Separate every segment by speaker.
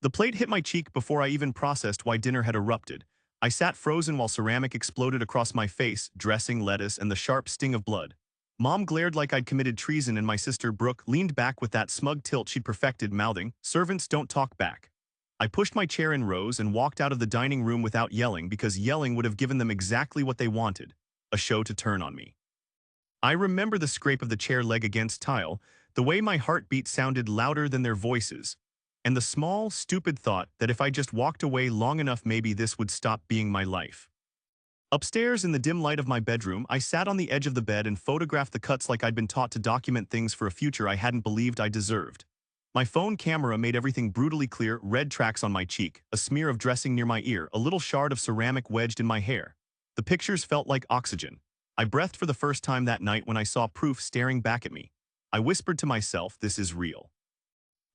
Speaker 1: The plate hit my cheek before I even processed why dinner had erupted. I sat frozen while ceramic exploded across my face, dressing, lettuce, and the sharp sting of blood. Mom glared like I'd committed treason, and my sister Brooke leaned back with that smug tilt she'd perfected, mouthing, "Servants don't talk back." I pushed my chair in rows and walked out of the dining room without yelling, because yelling would have given them exactly what they wanted, a show to turn on me. I remember the scrape of the chair leg against tile, the way my heartbeat sounded louder than their voices, and the small, stupid thought that if I just walked away long enough, maybe this would stop being my life. Upstairs, in the dim light of my bedroom, I sat on the edge of the bed and photographed the cuts like I'd been taught to document things for a future I hadn't believed I deserved. My phone camera made everything brutally clear: red tracks on my cheek, a smear of dressing near my ear, a little shard of ceramic wedged in my hair. The pictures felt like oxygen. I breathed for the first time that night when I saw proof staring back at me. I whispered to myself, "This is real.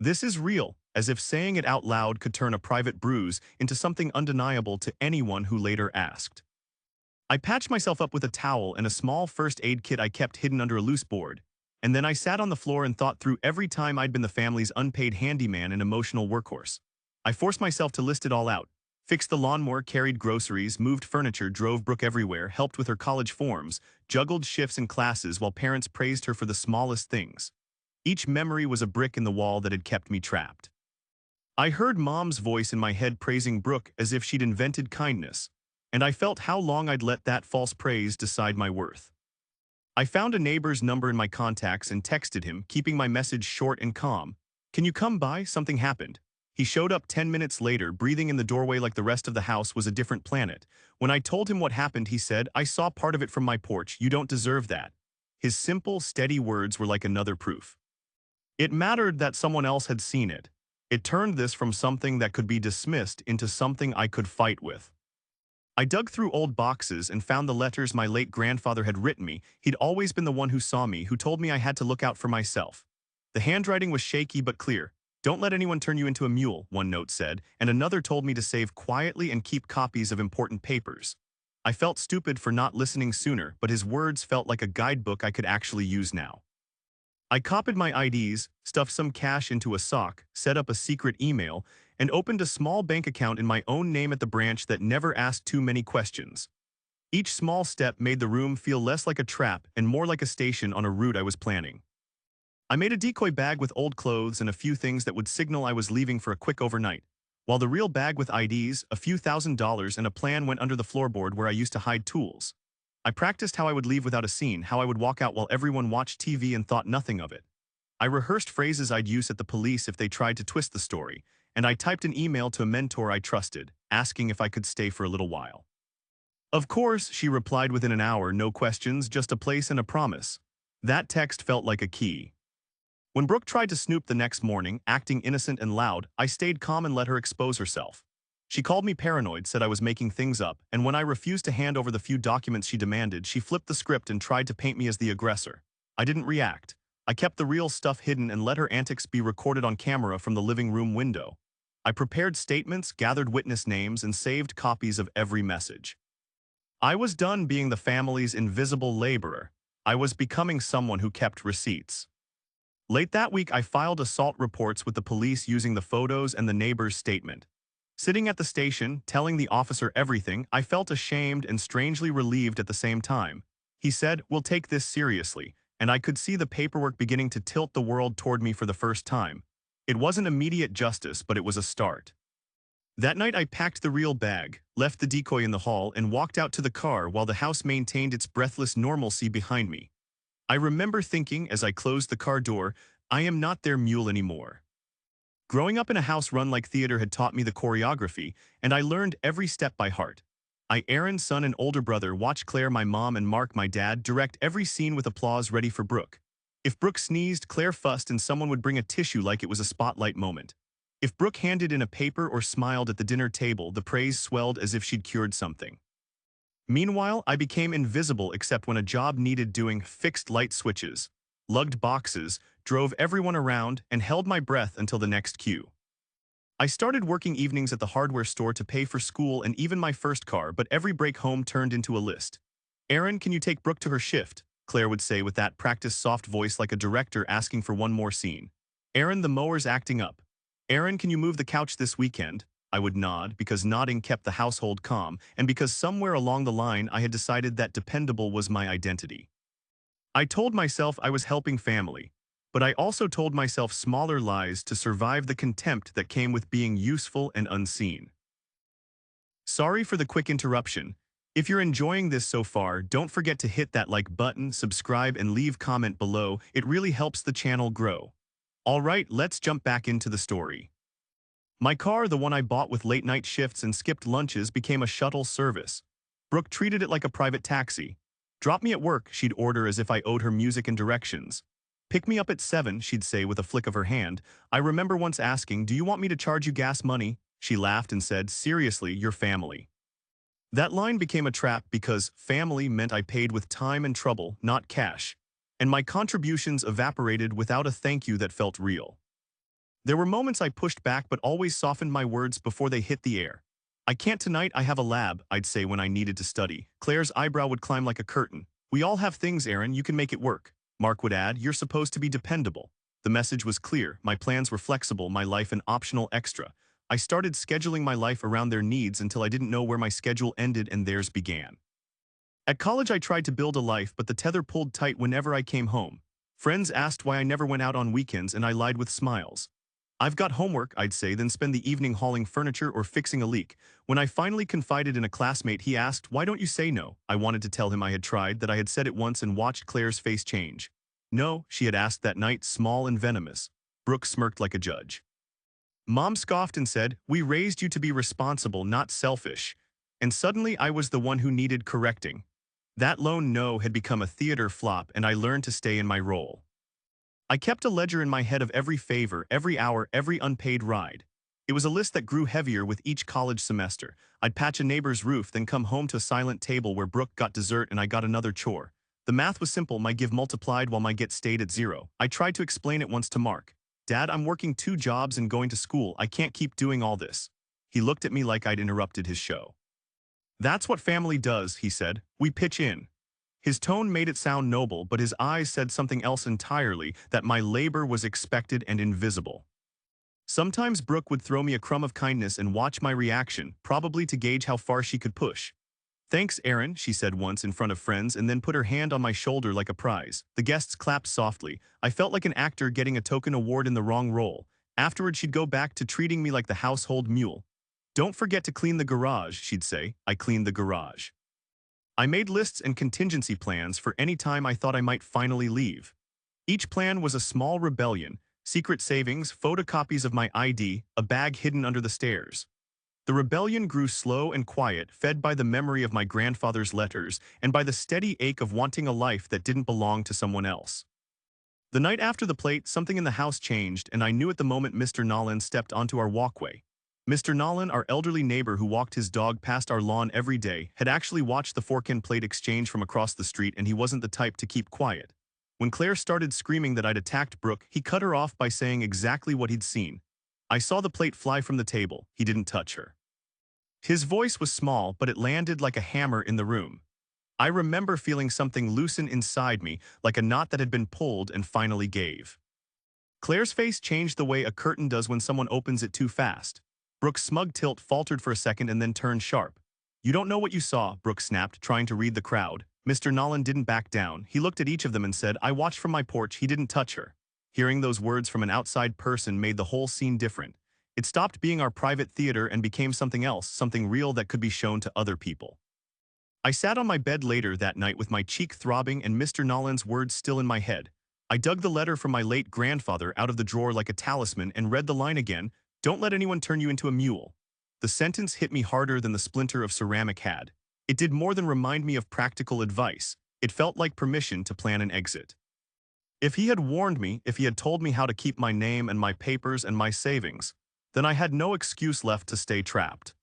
Speaker 1: This is real," as if saying it out loud could turn a private bruise into something undeniable to anyone who later asked. I patched myself up with a towel and a small first aid kit I kept hidden under a loose board, and then I sat on the floor and thought through every time I'd been the family's unpaid handyman and emotional workhorse. I forced myself to list it all out: fixed the lawnmower, carried groceries, moved furniture, drove Brooke everywhere, helped with her college forms, juggled shifts and classes while parents praised her for the smallest things. Each memory was a brick in the wall that had kept me trapped. I heard Mom's voice in my head praising Brooke as if she'd invented kindness, and I felt how long I'd let that false praise decide my worth. I found a neighbor's number in my contacts and texted him, keeping my message short and calm. "Can you come by? Something happened." He showed up 10 minutes later, breathing in the doorway like the rest of the house was a different planet. When I told him what happened, he said, "I saw part of it from my porch. You don't deserve that." His simple, steady words were like another proof. It mattered that someone else had seen it. It turned this from something that could be dismissed into something I could fight with. I dug through old boxes and found the letters my late grandfather had written me. He'd always been the one who saw me, who told me I had to look out for myself. The handwriting was shaky but clear. "Don't let anyone turn you into a mule," one note said, and another told me to save quietly and keep copies of important papers. I felt stupid for not listening sooner, but his words felt like a guidebook I could actually use now. I copied my IDs, stuffed some cash into a sock, set up a secret email, and opened a small bank account in my own name at the branch that never asked too many questions. Each small step made the room feel less like a trap and more like a station on a route I was planning. I made a decoy bag with old clothes and a few things that would signal I was leaving for a quick overnight, while the real bag with IDs, a few $1,000s, and a plan went under the floorboard where I used to hide tools. I practiced how I would leave without a scene, how I would walk out while everyone watched TV and thought nothing of it. I rehearsed phrases I'd use at the police if they tried to twist the story, and I typed an email to a mentor I trusted, asking if I could stay for a little while. "Of course," she replied within an hour, "no questions, just a place and a promise." That text felt like a key. When Brooke tried to snoop the next morning, acting innocent and loud, I stayed calm and let her expose herself. She called me paranoid, said I was making things up, and when I refused to hand over the few documents she demanded, she flipped the script and tried to paint me as the aggressor. I didn't react. I kept the real stuff hidden and let her antics be recorded on camera from the living room window. I prepared statements, gathered witness names, and saved copies of every message. I was done being the family's invisible laborer. I was becoming someone who kept receipts. Late that week, I filed assault reports with the police using the photos and the neighbor's statement. Sitting at the station, telling the officer everything, I felt ashamed and strangely relieved at the same time. He said, "We'll take this seriously," and I could see the paperwork beginning to tilt the world toward me for the first time. It wasn't immediate justice, but it was a start. That night, I packed the real bag, left the decoy in the hall, and walked out to the car while the house maintained its breathless normalcy behind me. I remember thinking as I closed the car door, I am not their mule anymore. Growing up in a house run like theater had taught me the choreography, and I learned every step by heart. Aaron's son and older brother, watched Claire, my mom, and Mark, my dad, direct every scene with applause ready for Brooke. If Brooke sneezed, Claire fussed and someone would bring a tissue like it was a spotlight moment. If Brooke handed in a paper or smiled at the dinner table, the praise swelled as if she'd cured something. Meanwhile, I became invisible except when a job needed doing, fixed light switches, lugged boxes, drove everyone around, and held my breath until the next cue. I started working evenings at the hardware store to pay for school and even my first car, but every break home turned into a list. "Aaron, can you take Brooke to her shift?" Claire would say with that practiced soft voice like a director asking for one more scene. "Aaron, the mower's acting up." Aaron, can you move the couch this weekend? I would nod, because nodding kept the household calm, and because somewhere along the line I had decided that dependable was my identity. I told myself I was helping family, but I also told myself smaller lies to survive the contempt that came with being useful and unseen. Sorry for the quick interruption. If you're enjoying this so far, don't forget to hit that like button, subscribe, and leave comment below. It really helps the channel grow. Alright, let's jump back into the story. My car, the one I bought with late-night shifts and skipped lunches, became a shuttle service. Brooke treated it like a private taxi. Drop me at work, she'd order as if I owed her music and directions. Pick me up at 7, she'd say with a flick of her hand. I remember once asking, do you want me to charge you gas money? She laughed and said, seriously, you're family. That line became a trap because family meant I paid with time and trouble, not cash. And my contributions evaporated without a thank you that felt real. There were moments I pushed back but always softened my words before they hit the air. I can't tonight, I have a lab, I'd say when I needed to study. Claire's eyebrow would climb like a curtain. We all have things, Aaron, you can make it work. Mark would add, you're supposed to be dependable. The message was clear, my plans were flexible, my life an optional extra. I started scheduling my life around their needs until I didn't know where my schedule ended and theirs began. At college I tried to build a life, but the tether pulled tight whenever I came home. Friends asked why I never went out on weekends and I lied with smiles. I've got homework, I'd say, then spend the evening hauling furniture or fixing a leak. When I finally confided in a classmate, he asked, why don't you say no? I wanted to tell him I had tried, that I had said it once and watched Claire's face change. No, she had asked that night, small and venomous. Brooke smirked like a judge. Mom scoffed and said, we raised you to be responsible, not selfish. And suddenly I was the one who needed correcting. That lone no had become a theater flop and I learned to stay in my role. I kept a ledger in my head of every favor, every hour, every unpaid ride. It was a list that grew heavier with each college semester. I'd patch a neighbor's roof, then come home to a silent table where Brooke got dessert and I got another chore. The math was simple, my give multiplied while my get stayed at zero. I tried to explain it once to Mark. Dad, I'm working 2 jobs and going to school. I can't keep doing all this. He looked at me like I'd interrupted his show. That's what family does, he said. We pitch in. His tone made it sound noble, but his eyes said something else entirely, that my labor was expected and invisible. Sometimes Brooke would throw me a crumb of kindness and watch my reaction, probably to gauge how far she could push. Thanks, Aaron, she said once in front of friends and then put her hand on my shoulder like a prize. The guests clapped softly. I felt like an actor getting a token award in the wrong role. Afterward, she'd go back to treating me like the household mule. Don't forget to clean the garage, she'd say. I cleaned the garage. I made lists and contingency plans for any time I thought I might finally leave. Each plan was a small rebellion, secret savings, photocopies of my ID, a bag hidden under the stairs. The rebellion grew slow and quiet, fed by the memory of my grandfather's letters and by the steady ache of wanting a life that didn't belong to someone else. The night after the plate, something in the house changed, and I knew at the moment Mr. Nolan stepped onto our walkway. Mr. Nolan, our elderly neighbor who walked his dog past our lawn every day, had actually watched the fork and plate exchange from across the street, and he wasn't the type to keep quiet. When Claire started screaming that I'd attacked Brooke, he cut her off by saying exactly what he'd seen. I saw the plate fly from the table. He didn't touch her. His voice was small, but it landed like a hammer in the room. I remember feeling something loosen inside me, like a knot that had been pulled and finally gave. Claire's face changed the way a curtain does when someone opens it too fast. Brooke's smug tilt faltered for a second and then turned sharp. You don't know what you saw, Brooke snapped, trying to read the crowd. Mr. Nolan didn't back down. He looked at each of them and said, I watched from my porch, he didn't touch her. Hearing those words from an outside person made the whole scene different. It stopped being our private theater and became something else, something real that could be shown to other people. I sat on my bed later that night with my cheek throbbing and Mr. Nolan's words still in my head. I dug the letter from my late grandfather out of the drawer like a talisman and read the line again, don't let anyone turn you into a mule. The sentence hit me harder than the splinter of ceramic had. It did more than remind me of practical advice. It felt like permission to plan an exit. If he had warned me, if he had told me how to keep my name and my papers and my savings, then I had no excuse left to stay trapped.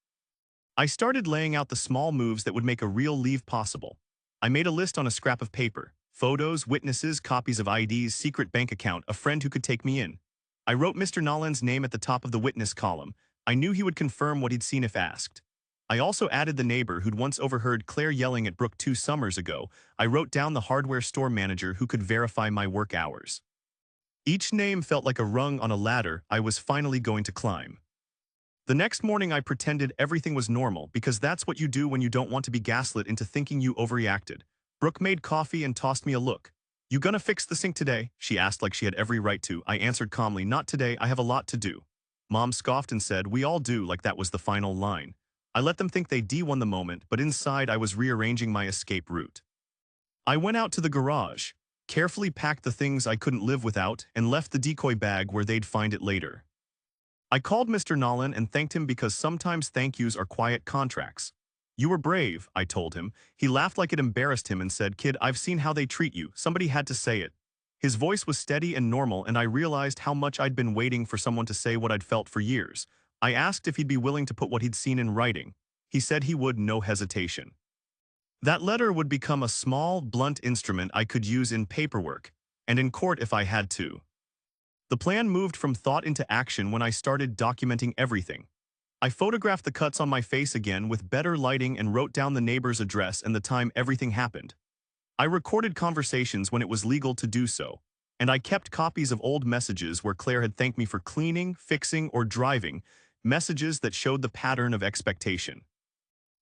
Speaker 1: I started laying out the small moves that would make a real leave possible. I made a list on a scrap of paper. Photos, witnesses, copies of IDs, secret bank account, a friend who could take me in. I wrote Mr. Nolan's name at the top of the witness column. I knew he would confirm what he'd seen if asked. I also added the neighbor who'd once overheard Claire yelling at Brooke 2 summers ago. I wrote down the hardware store manager who could verify my work hours. Each name felt like a rung on a ladder I was finally going to climb. The next morning I pretended everything was normal because that's what you do when you don't want to be gaslit into thinking you overreacted. Brooke made coffee and tossed me a look. "You gonna fix the sink today?" she asked like she had every right to. I answered calmly, "Not today, I have a lot to do." Mom scoffed and said, "We all do," like that was the final line. I let them think they D1 the moment, but inside I was rearranging my escape route. I went out to the garage, carefully packed the things I couldn't live without, and left the decoy bag where they'd find it later. I called Mr. Nolan and thanked him because sometimes thank yous are quiet contracts. "You were brave," I told him. He laughed like it embarrassed him and said, "Kid, I've seen how they treat you. Somebody had to say it." His voice was steady and normal, and I realized how much I'd been waiting for someone to say what I'd felt for years. I asked if he'd be willing to put what he'd seen in writing. He said he would, no hesitation. That letter would become a small, blunt instrument I could use in paperwork, and in court if I had to. The plan moved from thought into action when I started documenting everything. I photographed the cuts on my face again with better lighting and wrote down the neighbor's address and the time everything happened. I recorded conversations when it was legal to do so, and I kept copies of old messages where Claire had thanked me for cleaning, fixing, or driving, messages that showed the pattern of expectation.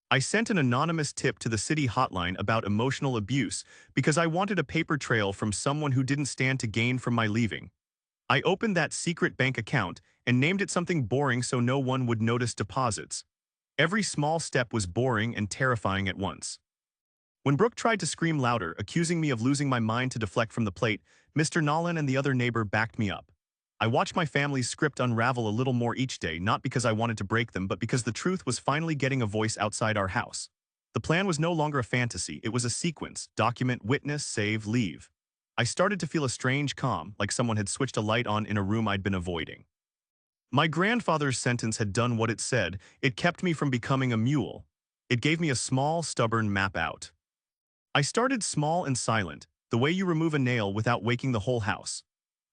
Speaker 1: I sent an anonymous tip to the city hotline about emotional abuse because I wanted a paper trail from someone who didn't stand to gain from my leaving. I opened that secret bank account and named it something boring so no one would notice deposits. Every small step was boring and terrifying at once. When Brooke tried to scream louder, accusing me of losing my mind to deflect from the plate, Mr. Nolan and the other neighbor backed me up. I watched my family's script unravel a little more each day, not because I wanted to break them, but because the truth was finally getting a voice outside our house. The plan was no longer a fantasy, it was a sequence: document, witness, save, leave. I started to feel a strange calm, like someone had switched a light on in a room I'd been avoiding. My grandfather's sentence had done what it said. It kept me from becoming a mule. It gave me a small, stubborn map out. I started small and silent, the way you remove a nail without waking the whole house.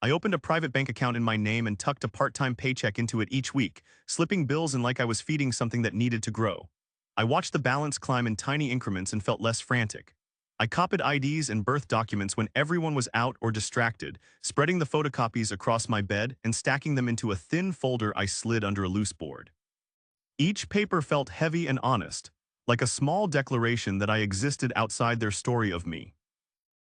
Speaker 1: I opened a private bank account in my name and tucked a part-time paycheck into it each week, slipping bills in like I was feeding something that needed to grow. I watched the balance climb in tiny increments and felt less frantic. I copied IDs and birth documents when everyone was out or distracted, spreading the photocopies across my bed and stacking them into a thin folder I slid under a loose board. Each paper felt heavy and honest, like a small declaration that I existed outside their story of me.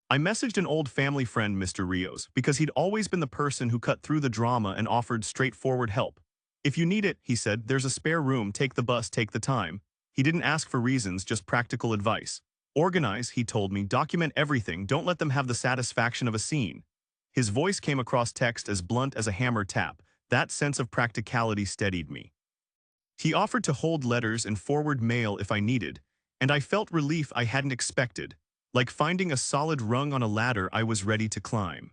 Speaker 1: I messaged an old family friend, Mr. Rios, because he'd always been the person who cut through the drama and offered straightforward help. "If you need it," he said, "there's a spare room, take the bus, take the time." He didn't ask for reasons, just practical advice. "Organize," he told me, "document everything, don't let them have the satisfaction of a scene." His voice came across text as blunt as a hammer tap. That sense of practicality steadied me. He offered to hold letters and forward mail if I needed, and I felt relief I hadn't expected, like finding a solid rung on a ladder I was ready to climb.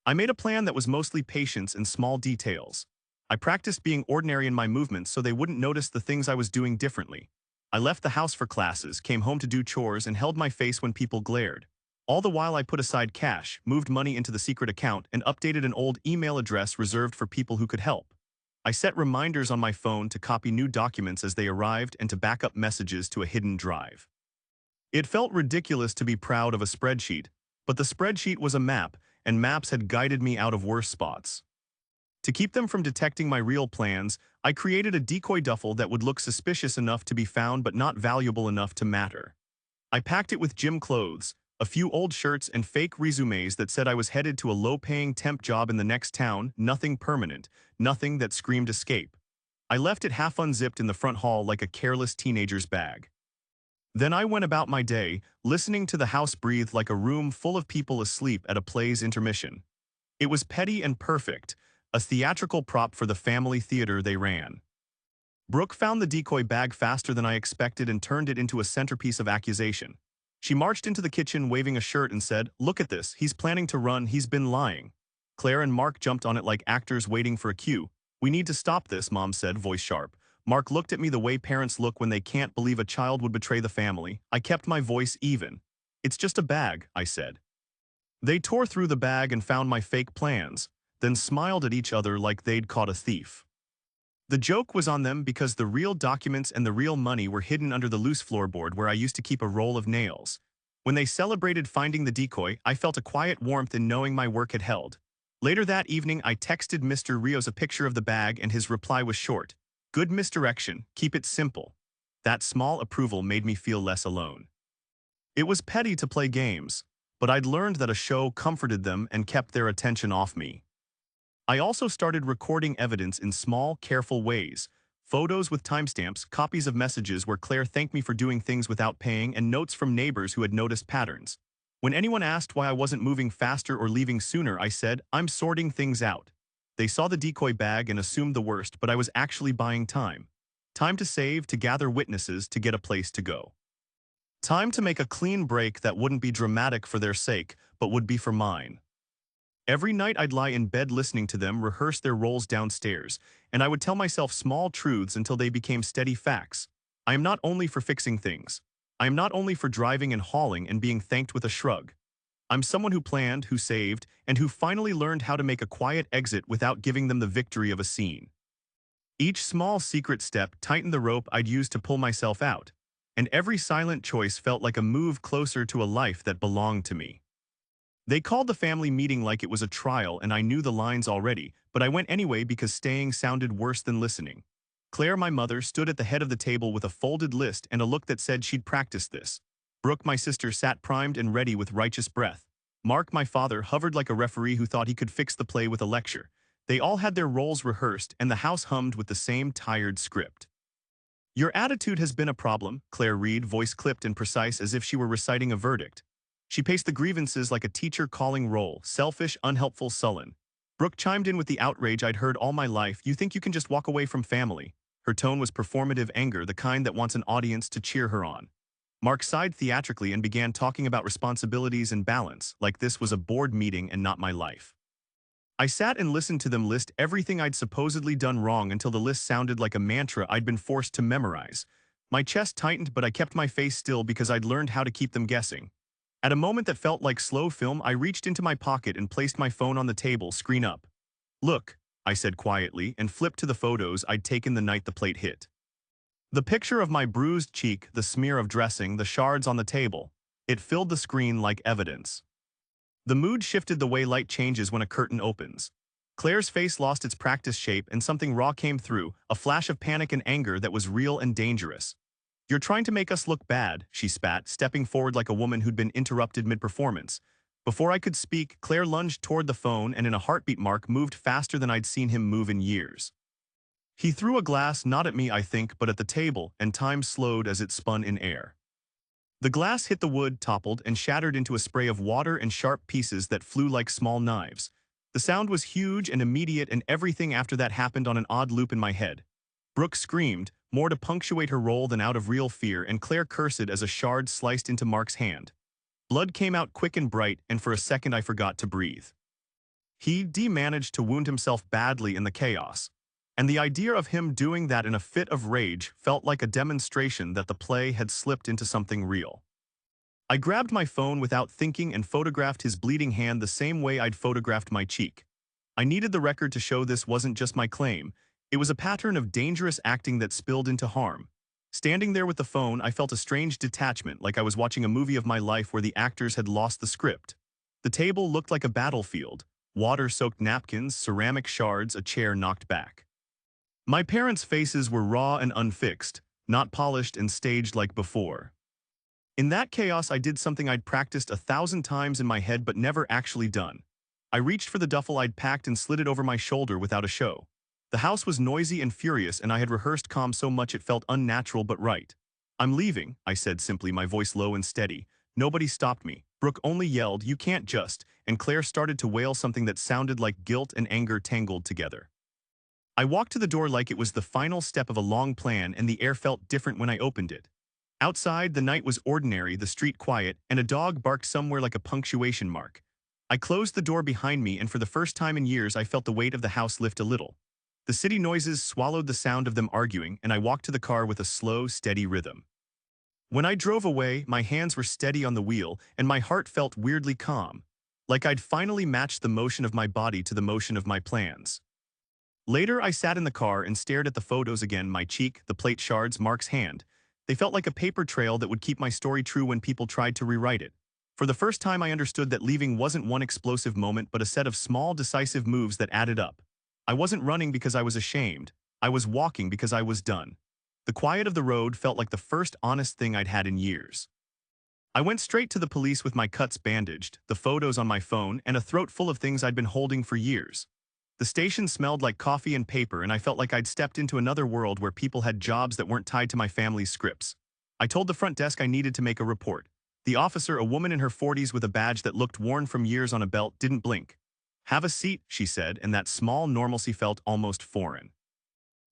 Speaker 1: I made a plan that was mostly patience and small details. I practiced being ordinary in my movements so they wouldn't notice the things I was doing differently. I left the house for classes, came home to do chores, and held my face when people glared. All the while I put aside cash, moved money into the secret account, and updated an old email address reserved for people who could help. I set reminders on my phone to copy new documents as they arrived and to back up messages to a hidden drive. It felt ridiculous to be proud of a spreadsheet, but the spreadsheet was a map, and maps had guided me out of worse spots. To keep them from detecting my real plans, I created a decoy duffel that would look suspicious enough to be found but not valuable enough to matter. I packed it with gym clothes, a few old shirts, and fake resumes that said I was headed to a low-paying temp job in the next town, nothing permanent, nothing that screamed escape. I left it half unzipped in the front hall like a careless teenager's bag. Then I went about my day, listening to the house breathe like a room full of people asleep at a play's intermission. It was petty and perfect, a theatrical prop for the family theater they ran. Brooke found the decoy bag faster than I expected and turned it into a centerpiece of accusation. She marched into the kitchen waving a shirt and said, "Look at this, he's planning to run, he's been lying." Claire and Mark jumped on it like actors waiting for a cue. "We need to stop this," Mom said, voice sharp. Mark looked at me the way parents look when they can't believe a child would betray the family. I kept my voice even. "It's just a bag," I said. They tore through the bag and found my fake plans, then smiled at each other like they'd caught a thief. The joke was on them because the real documents and the real money were hidden under the loose floorboard where I used to keep a roll of nails. When they celebrated finding the decoy, I felt a quiet warmth in knowing my work had held. Later that evening, I texted Mr. Rios a picture of the bag and his reply was short. Good misdirection, keep it simple. That small approval made me feel less alone. It was petty to play games, but I'd learned that a show comforted them and kept their attention off me. I also started recording evidence in small, careful ways. Photos with timestamps, copies of messages where Claire thanked me for doing things without paying, and notes from neighbors who had noticed patterns. When anyone asked why I wasn't moving faster or leaving sooner, I said, I'm sorting things out. They saw the decoy bag and assumed the worst, but I was actually buying time. Time to save, to gather witnesses, to get a place to go. Time to make a clean break that wouldn't be dramatic for their sake, but would be for mine. Every night I'd lie in bed listening to them rehearse their roles downstairs, and I would tell myself small truths until they became steady facts. I am not only for fixing things. I am not only for driving and hauling and being thanked with a shrug. I'm someone who planned, who saved, and who finally learned how to make a quiet exit without giving them the victory of a scene. Each small secret step tightened the rope I'd used to pull myself out, and every silent choice felt like a move closer to a life that belonged to me. They called the family meeting like it was a trial, and I knew the lines already, but I went anyway because staying sounded worse than listening. Claire, my mother, stood at the head of the table with a folded list and a look that said she'd practiced this. Brooke, my sister, sat primed and ready with righteous breath. Mark, my father, hovered like a referee who thought he could fix the play with a lecture. They all had their roles rehearsed, and the house hummed with the same tired script. Your attitude has been a problem, Claire Reed, voice clipped and precise as if she were reciting a verdict. She paced the grievances like a teacher calling roll, selfish, unhelpful, sullen. Brooke chimed in with the outrage I'd heard all my life. You think you can just walk away from family? Her tone was performative anger, the kind that wants an audience to cheer her on. Mark sighed theatrically and began talking about responsibilities and balance, like this was a board meeting and not my life. I sat and listened to them list everything I'd supposedly done wrong until the list sounded like a mantra I'd been forced to memorize. My chest tightened, but I kept my face still because I'd learned how to keep them guessing. At a moment that felt like slow film, I reached into my pocket and placed my phone on the table, screen up. Look, I said quietly, and flipped to the photos I'd taken the night the plate hit. The picture of my bruised cheek, the smear of dressing, the shards on the table. It filled the screen like evidence. The mood shifted the way light changes when a curtain opens. Claire's face lost its practiced shape and something raw came through, a flash of panic and anger that was real and dangerous. You're trying to make us look bad, she spat, stepping forward like a woman who'd been interrupted mid-performance. Before I could speak, Claire lunged toward the phone and in a heartbeat, Mark moved faster than I'd seen him move in years. He threw a glass, not at me I think, but at the table, and time slowed as it spun in air. The glass hit the wood, toppled, and shattered into a spray of water and sharp pieces that flew like small knives. The sound was huge and immediate, and everything after that happened on an odd loop in my head. Brooke screamed, more to punctuate her role than out of real fear, and Claire cursed as a shard sliced into Mark's hand. Blood came out quick and bright, and for a second I forgot to breathe. He managed to wound himself badly in the chaos, and the idea of him doing that in a fit of rage felt like a demonstration that the play had slipped into something real. I grabbed my phone without thinking and photographed his bleeding hand the same way I'd photographed my cheek. I needed the record to show this wasn't just my claim. It was a pattern of dangerous acting that spilled into harm. Standing there with the phone, I felt a strange detachment, like I was watching a movie of my life where the actors had lost the script. The table looked like a battlefield. Water-soaked napkins, ceramic shards, a chair knocked back. My parents' faces were raw and unfixed, not polished and staged like before. In that chaos, I did something I'd practiced 1,000 times in my head but never actually done. I reached for the duffel I'd packed and slid it over my shoulder without a show. The house was noisy and furious, and I had rehearsed calm so much it felt unnatural but right. I'm leaving, I said simply, my voice low and steady. Nobody stopped me. Brooke only yelled, you can't just, and Claire started to wail something that sounded like guilt and anger tangled together. I walked to the door like it was the final step of a long plan, and the air felt different when I opened it. Outside, the night was ordinary, the street quiet, and a dog barked somewhere like a punctuation mark. I closed the door behind me, and for the first time in years I felt the weight of the house lift a little. The city noises swallowed the sound of them arguing, and I walked to the car with a slow, steady rhythm. When I drove away, my hands were steady on the wheel, and my heart felt weirdly calm, like I'd finally matched the motion of my body to the motion of my plans. Later, I sat in the car and stared at the photos again, my cheek, the plate shards, Mark's hand. They felt like a paper trail that would keep my story true when people tried to rewrite it. For the first time I understood that leaving wasn't one explosive moment but a set of small, decisive moves that added up. I wasn't running because I was ashamed. I was walking because I was done. The quiet of the road felt like the first honest thing I'd had in years. I went straight to the police with my cuts bandaged, the photos on my phone, and a throat full of things I'd been holding for years. The station smelled like coffee and paper, and I felt like I'd stepped into another world where people had jobs that weren't tied to my family's scripts. I told the front desk I needed to make a report. The officer, a woman in her 40s with a badge that looked worn from years on a belt, didn't blink. "Have a seat," she said, and that small normalcy felt almost foreign.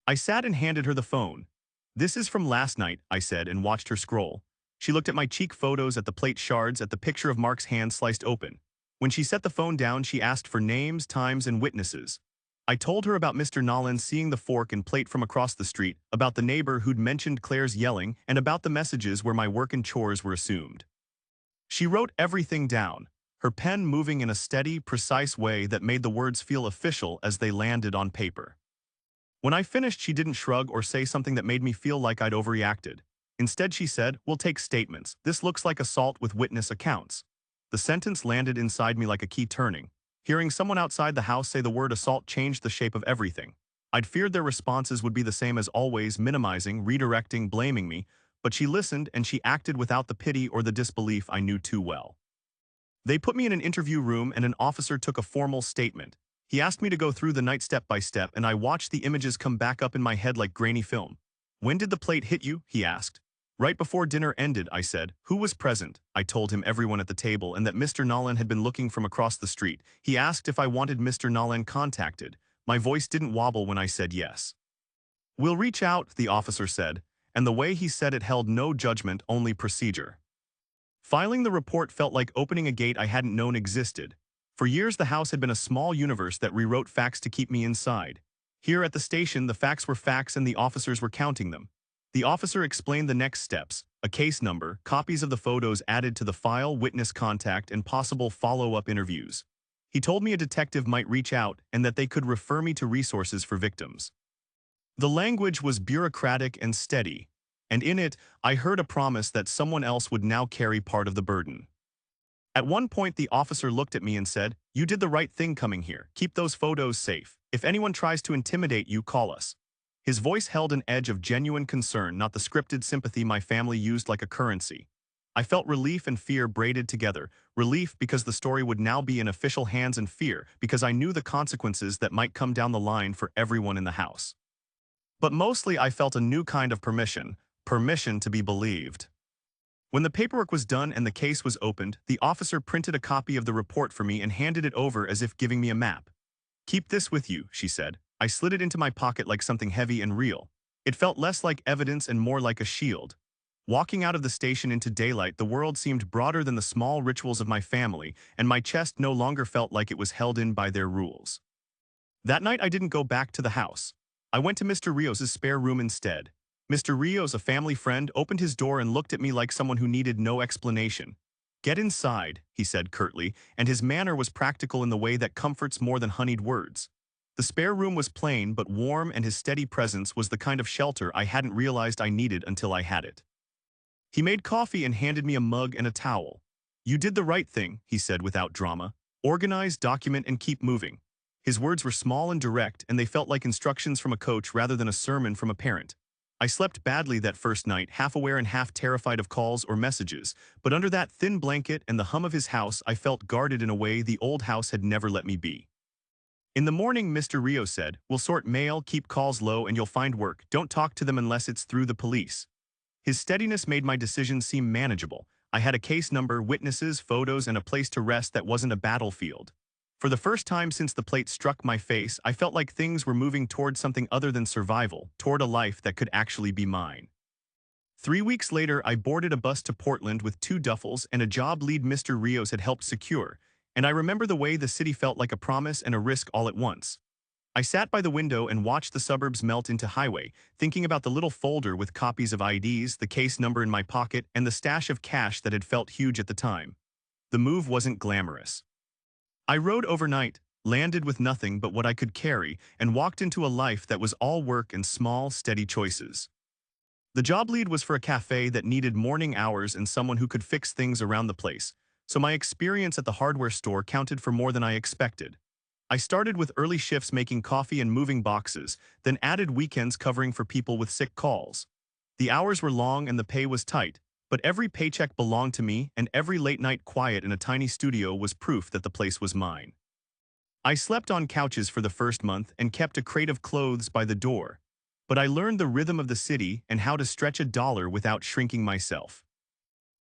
Speaker 1: I sat and handed her the phone. "This is from last night," I said, and watched her scroll. She looked at my cheek photos, at the plate shards, at the picture of Mark's hand sliced open. When she set the phone down, she asked for names, times, and witnesses. I told her about Mr. Nolan seeing the fork and plate from across the street, about the neighbor who'd mentioned Claire's yelling, and about the messages where my work and chores were assumed. She wrote everything down, her pen moving in a steady, precise way that made the words feel official as they landed on paper. When I finished, she didn't shrug or say something that made me feel like I'd overreacted. Instead, she said, "We'll take statements. This looks like assault with witness accounts." The sentence landed inside me like a key turning. Hearing someone outside the house say the word assault changed the shape of everything. I'd feared their responses would be the same as always, minimizing, redirecting, blaming me, but she listened and she acted without the pity or the disbelief I knew too well. They put me in an interview room and an officer took a formal statement. He asked me to go through the night step by step, and I watched the images come back up in my head like grainy film. "When did the plate hit you?" he asked. "Right before dinner ended," I said. "Who was present?" I told him everyone at the table and that Mr. Nolan had been looking from across the street. He asked if I wanted Mr. Nolan contacted. My voice didn't wobble when I said yes. "We'll reach out," the officer said, and the way he said it held no judgment, only procedure. Filing the report felt like opening a gate I hadn't known existed. For years the house had been a small universe that rewrote facts to keep me inside. Here at the station, the facts were facts and the officers were counting them. The officer explained the next steps: a case number, copies of the photos added to the file, witness contact, and possible follow-up interviews. He told me a detective might reach out and that they could refer me to resources for victims. The language was bureaucratic and steady, and in it, I heard a promise that someone else would now carry part of the burden. At one point, the officer looked at me and said, "You did the right thing coming here. Keep those photos safe. If anyone tries to intimidate you, call us." His voice held an edge of genuine concern, not the scripted sympathy my family used like a currency. I felt relief and fear braided together. Relief because the story would now be in official hands, and fear because I knew the consequences that might come down the line for everyone in the house. But mostly I felt a new kind of permission to be believed. When the paperwork was done and the case was opened, the officer printed a copy of the report for me and handed it over as if giving me a map. "Keep this with you," she said. I slid it into my pocket like something heavy and real. It felt less like evidence and more like a shield. Walking out of the station into daylight, the world seemed broader than the small rituals of my family, and my chest no longer felt like it was held in by their rules. That night I didn't go back to the house. I went to Mr. Rios' spare room instead. Mr. Rios, a family friend, opened his door and looked at me like someone who needed no explanation. "Get inside," he said curtly, and his manner was practical in the way that comforts more than honeyed words. The spare room was plain but warm, and his steady presence was the kind of shelter I hadn't realized I needed until I had it. He made coffee and handed me a mug and a towel. "You did the right thing," he said without drama. "Organize, document, and keep moving." His words were small and direct, and they felt like instructions from a coach rather than a sermon from a parent. I slept badly that first night, half aware and half terrified of calls or messages, but under that thin blanket and the hum of his house, I felt guarded in a way the old house had never let me be. In the morning, Mr. Rios said, "We'll sort mail, keep calls low, and you'll find work. Don't talk to them unless it's through the police." His steadiness made my decision seem manageable. I had a case number, witnesses, photos, and a place to rest that wasn't a battlefield. For the first time since the plate struck my face, I felt like things were moving toward something other than survival, toward a life that could actually be mine. 3 weeks later, I boarded a bus to Portland with 2 duffels and a job lead Mr. Rios had helped secure, and I remember the way the city felt like a promise and a risk all at once. I sat by the window and watched the suburbs melt into highway, thinking about the little folder with copies of IDs, the case number in my pocket, and the stash of cash that had felt huge at the time. The move wasn't glamorous. I rode overnight, landed with nothing but what I could carry, and walked into a life that was all work and small, steady choices. The job lead was for a cafe that needed morning hours and someone who could fix things around the place, so my experience at the hardware store counted for more than I expected. I started with early shifts making coffee and moving boxes, then added weekends covering for people with sick calls. The hours were long and the pay was tight, but every paycheck belonged to me and every late night quiet in a tiny studio was proof that the place was mine. I slept on couches for the first month and kept a crate of clothes by the door, but I learned the rhythm of the city and how to stretch a dollar without shrinking myself.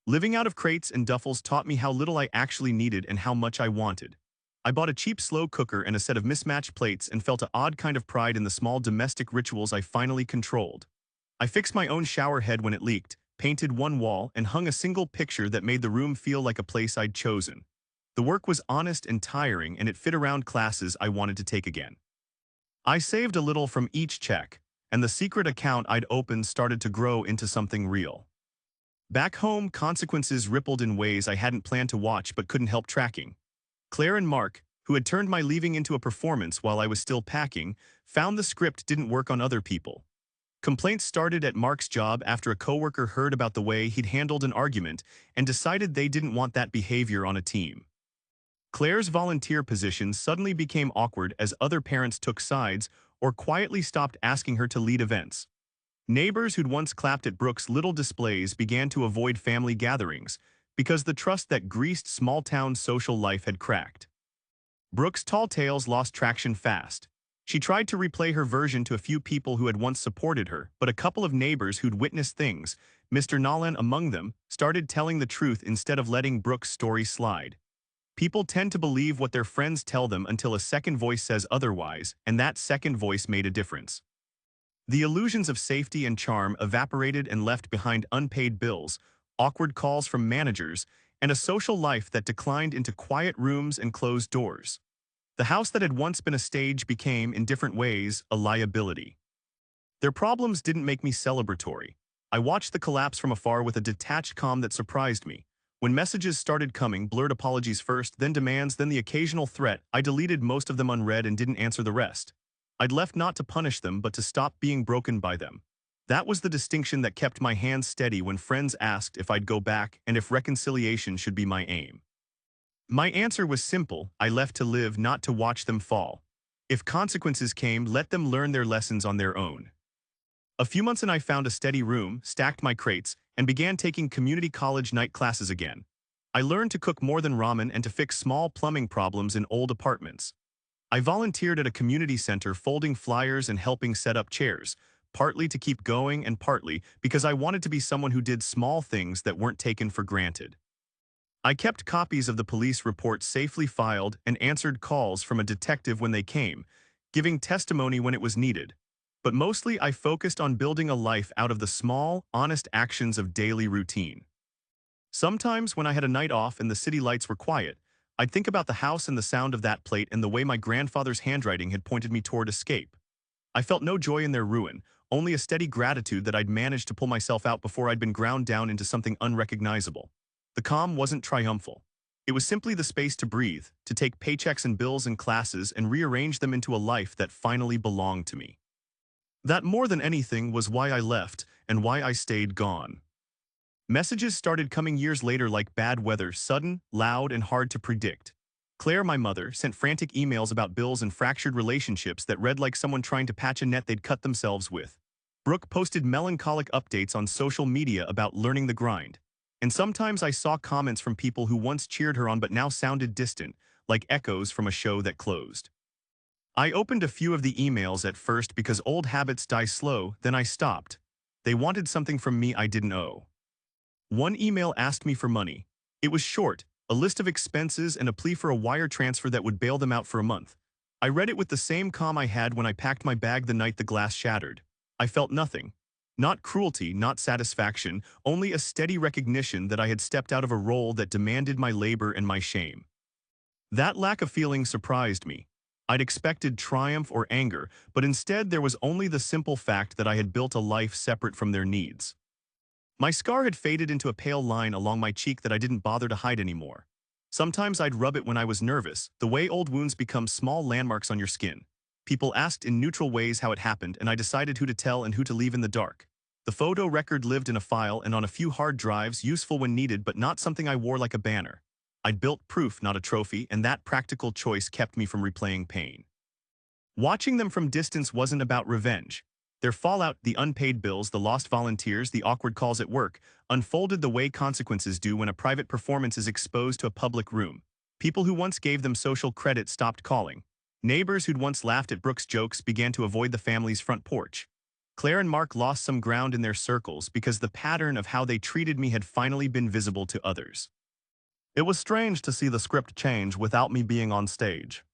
Speaker 1: Living out of crates and duffels taught me how little I actually needed and how much I wanted. I bought a cheap slow cooker and a set of mismatched plates and felt an odd kind of pride in the small domestic rituals I finally controlled. I fixed my own shower head when it leaked, painted one wall, and hung a single picture that made the room feel like a place I'd chosen. The work was honest and tiring, and it fit around classes I wanted to take again. I saved a little from each check, and the secret account I'd opened started to grow into something real. Back home, consequences rippled in ways I hadn't planned to watch but couldn't help tracking. Claire and Mark, who had turned my leaving into a performance while I was still packing, found the script didn't work on other people. Complaints started at Mark's job after a coworker heard about the way he'd handled an argument and decided they didn't want that behavior on a team. Claire's volunteer position suddenly became awkward as other parents took sides or quietly stopped asking her to lead events. Neighbors who'd once clapped at Brooke's little displays began to avoid family gatherings because the trust that greased small-town social life had cracked. Brooke's tall tales lost traction fast. She tried to replay her version to a few people who had once supported her, but a couple of neighbors who'd witnessed things, Mr. Nolan among them, started telling the truth instead of letting Brooke's story slide. People tend to believe what their friends tell them until a second voice says otherwise, and that second voice made a difference. The illusions of safety and charm evaporated and left behind unpaid bills, awkward calls from managers, and a social life that declined into quiet rooms and closed doors. The house that had once been a stage became, in different ways, a liability. Their problems didn't make me celebratory. I watched the collapse from afar with a detached calm that surprised me. When messages started coming, blurred apologies first, then demands, then the occasional threat, I deleted most of them unread and didn't answer the rest. I'd left not to punish them but to stop being broken by them. That was the distinction that kept my hands steady when friends asked if I'd go back and if reconciliation should be my aim. My answer was simple: I left to live, not to watch them fall. If consequences came, let them learn their lessons on their own. A few months and I found a steady room, stacked my crates, and began taking community college night classes again. I learned to cook more than ramen and to fix small plumbing problems in old apartments. I volunteered at a community center folding flyers and helping set up chairs, partly to keep going and partly because I wanted to be someone who did small things that weren't taken for granted. I kept copies of the police reports safely filed and answered calls from a detective when they came, giving testimony when it was needed. But mostly I focused on building a life out of the small, honest actions of daily routine. Sometimes when I had a night off and the city lights were quiet, I'd think about the house and the sound of that plate and the way my grandfather's handwriting had pointed me toward escape. I felt no joy in their ruin, only a steady gratitude that I'd managed to pull myself out before I'd been ground down into something unrecognizable. The calm wasn't triumphal. It was simply the space to breathe, to take paychecks and bills and classes and rearrange them into a life that finally belonged to me. That more than anything was why I left and why I stayed gone. Messages started coming years later like bad weather, sudden, loud, and hard to predict. Claire, my mother, sent frantic emails about bills and fractured relationships that read like someone trying to patch a net they'd cut themselves with. Brooke posted melancholic updates on social media about learning the grind. And sometimes I saw comments from people who once cheered her on but now sounded distant, like echoes from a show that closed. I opened a few of the emails at first because old habits die slow, then I stopped. They wanted something from me I didn't owe. One email asked me for money. It was short, a list of expenses and a plea for a wire transfer that would bail them out for a month. I read it with the same calm I had when I packed my bag the night the glass shattered. I felt nothing. Not cruelty, not satisfaction, only a steady recognition that I had stepped out of a role that demanded my labor and my shame. That lack of feeling surprised me. I'd expected triumph or anger, but instead there was only the simple fact that I had built a life separate from their needs. My scar had faded into a pale line along my cheek that I didn't bother to hide anymore. Sometimes I'd rub it when I was nervous, the way old wounds become small landmarks on your skin. People asked in neutral ways how it happened, and I decided who to tell and who to leave in the dark. The photo record lived in a file and on a few hard drives, useful when needed but not something I wore like a banner. I'd built proof, not a trophy, and that practical choice kept me from replaying pain. Watching them from distance wasn't about revenge. Their fallout, the unpaid bills, the lost volunteers, the awkward calls at work, unfolded the way consequences do when a private performance is exposed to a public room. People who once gave them social credit stopped calling. Neighbors who'd once laughed at Brooke's jokes began to avoid the family's front porch. Claire and Mark lost some ground in their circles because the pattern of how they treated me had finally been visible to others. It was strange to see the script change without me being on stage.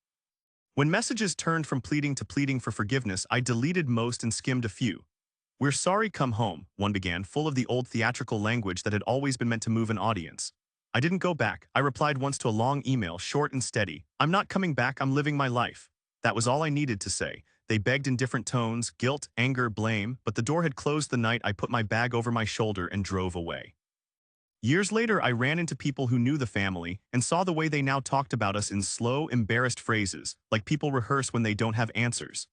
Speaker 1: When messages turned from pleading to pleading for forgiveness, I deleted most and skimmed a few. "We're sorry, come home," one began, full of the old theatrical language that had always been meant to move an audience. I didn't go back. I replied once to a long email, short and steady. "I'm not coming back, I'm living my life." That was all I needed to say. They begged in different tones, guilt, anger, blame, but the door had closed the night I put my bag over my shoulder and drove away. Years later, I ran into people who knew the family and saw the way they now talked about us in slow, embarrassed phrases, like people rehearse when they don't have answers.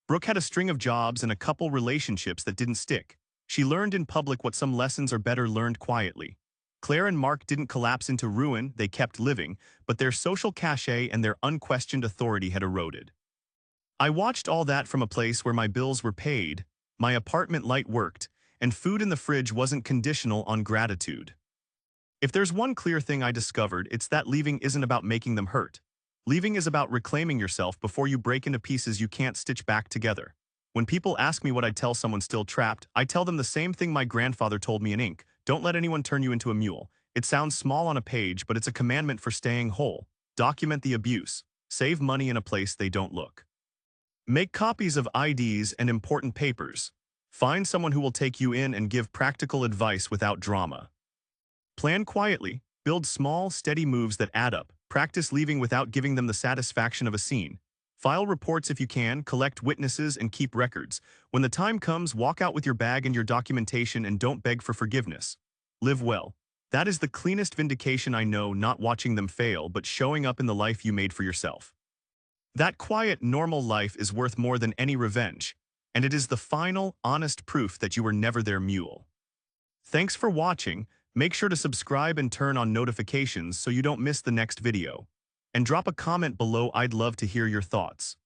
Speaker 1: Brooke had a string of jobs and a couple relationships that didn't stick. She learned in public what some lessons are better learned quietly. Claire and Mark didn't collapse into ruin, they kept living, but their social cachet and their unquestioned authority had eroded. I watched all that from a place where my bills were paid, my apartment light worked, and food in the fridge wasn't conditional on gratitude. If there's one clear thing I discovered, it's that leaving isn't about making them hurt. Leaving is about reclaiming yourself before you break into pieces you can't stitch back together. When people ask me what I'd tell someone still trapped, I tell them the same thing my grandfather told me in ink: don't let anyone turn you into a mule. It sounds small on a page, but it's a commandment for staying whole. Document the abuse. Save money in a place they don't look. Make copies of IDs and important papers. Find someone who will take you in and give practical advice without drama. Plan quietly, build small, steady moves that add up, practice leaving without giving them the satisfaction of a scene. File reports if you can, collect witnesses, and keep records. When the time comes, walk out with your bag and your documentation and don't beg for forgiveness. Live well. That is the cleanest vindication I know, not watching them fail, but showing up in the life you made for yourself. That quiet, normal life is worth more than any revenge, and it is the final, honest proof that you were never their mule. Thanks for watching. Make sure to subscribe and turn on notifications so you don't miss the next video. And drop a comment below, I'd love to hear your thoughts.